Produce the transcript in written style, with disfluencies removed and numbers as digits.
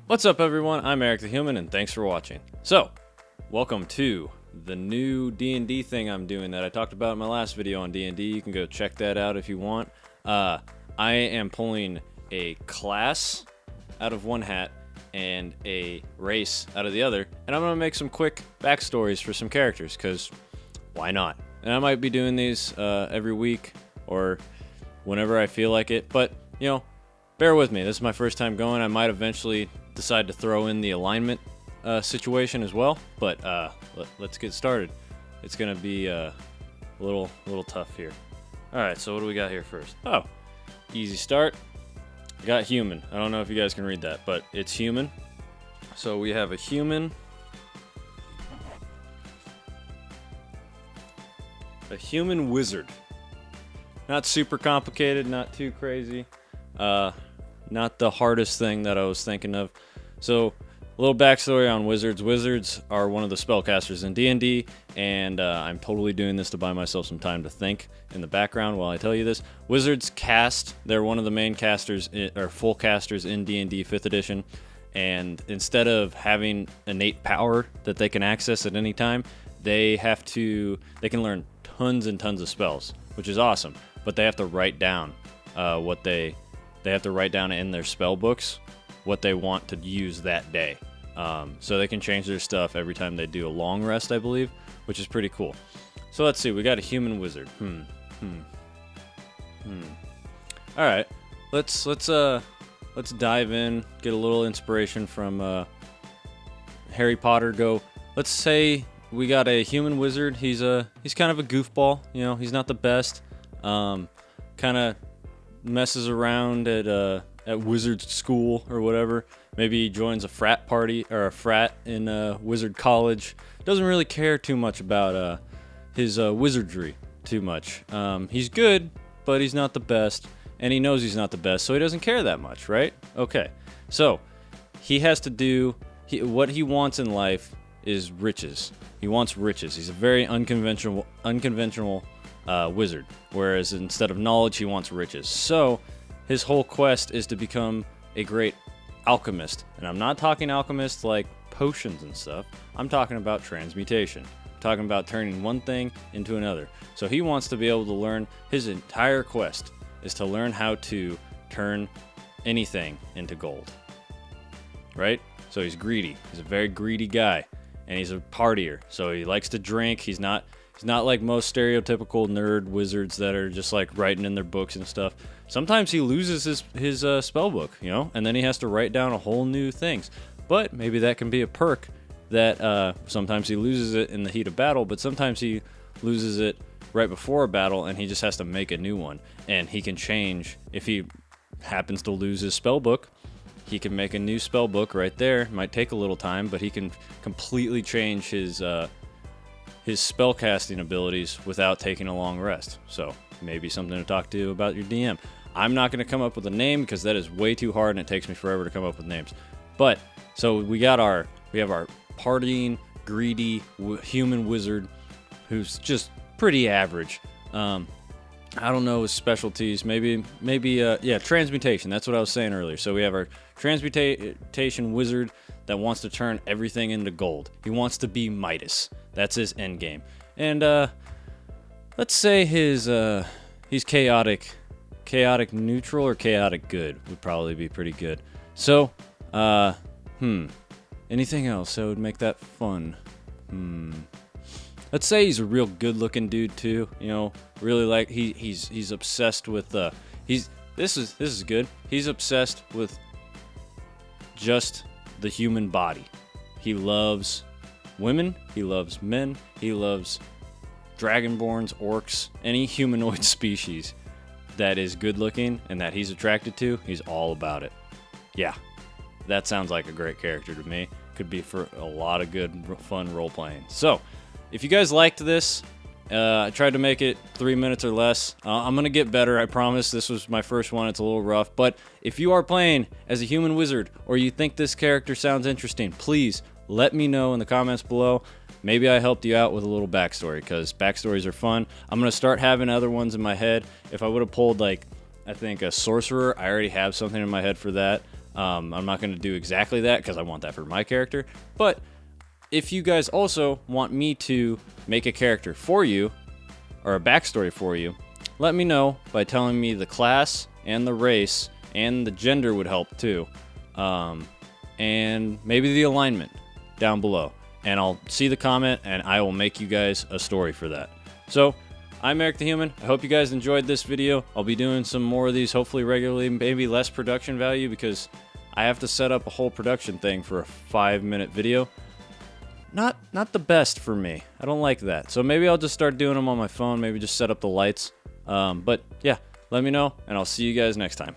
What's up, everyone? I'm Eric the Human, and thanks for watching. So, welcome to the new D&D thing I'm doing that I talked about in my last video on D&D. You can go check that out if you want. I am pulling a class out of one hat and a race out of the other, and I'm going to make some quick backstories for some characters, because why not? And I might be doing these every week or whenever I feel like it, but, you know, bear with me. This is my first time going. I might eventually decide to throw in the alignment situation as well, but let's get started. It's gonna be a little tough here. All right, so what do we got here first? Oh, easy start. Got human. I don't know if you guys can read that, but it's human. So we have a human, wizard. Not super complicated, not too crazy. Not the hardest thing that I was thinking of. So, a little backstory on wizards. Wizards are one of the spellcasters in D&D, and I'm totally doing this to buy myself some time to think in the background while I tell you this. Wizards cast. They're one of the main casters, or full casters in D&D 5th edition, and instead of having innate power that they can access at any time, they can learn tons and tons of spells, which is awesome, but they have to write down they have to write down in their spell books what they want to use that day. So they can change their stuff every time they do a long rest, I believe, which is pretty cool. So let's see, we got a human wizard. All right, let's dive in, get a little inspiration from Harry Potter. Let's say we got a human wizard. He's kind of a goofball, you know. He's not the best. Kind of messes around at wizard school or whatever. Maybe he joins a frat party or a frat in wizard college. Doesn't really care too much about his wizardry too much. He's good, but he's not the best, and he knows he's not the best, so he doesn't care that much, right? Okay, so he has to do what he wants in life is riches. He wants riches. He's a very unconventional wizard, whereas instead of knowledge, he wants riches. So his whole quest is to become a great alchemist. And I'm not talking alchemist like potions and stuff. I'm talking about transmutation. I'm talking about turning one thing into another. So he wants to be able to learn, his entire quest is to learn how to turn anything into gold. Right? So he's greedy. He's a very greedy guy. And he's a partier. So he likes to drink. He's not like most stereotypical nerd wizards that are just like writing in their books and stuff. Sometimes he loses his spell book, you know, and then he has to write down a whole new things. But maybe that can be a perk that sometimes he loses it in the heat of battle, but sometimes he loses it right before a battle and he just has to make a new one. And he can change, if he happens to lose his spell book, he can make a new spell book right there. It might take a little time, but he can completely change his spellcasting abilities without taking a long rest. So maybe something to talk to about your DM. I'm not going to come up with a name because that is way too hard and it takes me forever to come up with names. But so we have our partying, greedy human wizard who's just pretty average. I don't know his specialties. Maybe transmutation. That's what I was saying earlier. So we have our transmutation wizard that wants to turn everything into gold. He wants to be Midas. That's his end game. And let's say he's chaotic neutral or chaotic good would probably be pretty good. So, anything else that would make that fun? Let's say he's a real good-looking dude too. You know, really like he's obsessed with this is good. He's obsessed with just the human body. He loves women, he loves men, he loves dragonborns, orcs, any humanoid species that is good looking and that he's attracted to, he's all about it. Yeah, that sounds like a great character to me. Could be for a lot of good, fun role playing. So, if you guys liked this, I tried to make it 3 minutes or less. I'm going to get better, I promise. This was my first one. It's a little rough. But if you are playing as a human wizard or you think this character sounds interesting, please let me know in the comments below. Maybe I helped you out with a little backstory, because backstories are fun. I'm going to start having other ones in my head. If I would have pulled, like, I think a sorcerer, I already have something in my head for that. I'm not going to do exactly that because I want that for my character. But if you guys also want me to make a character for you, or a backstory for you, let me know by telling me the class and the race, and the gender would help too. And maybe the alignment down below. And I'll see the comment and I will make you guys a story for that. So, I'm Eric the Human. I hope you guys enjoyed this video. I'll be doing some more of these, hopefully regularly, maybe less production value because I have to set up a whole production thing for a 5-minute video. Not the best for me. I don't like that. So maybe I'll just start doing them on my phone, maybe just set up the lights. But yeah, let me know and I'll see you guys next time.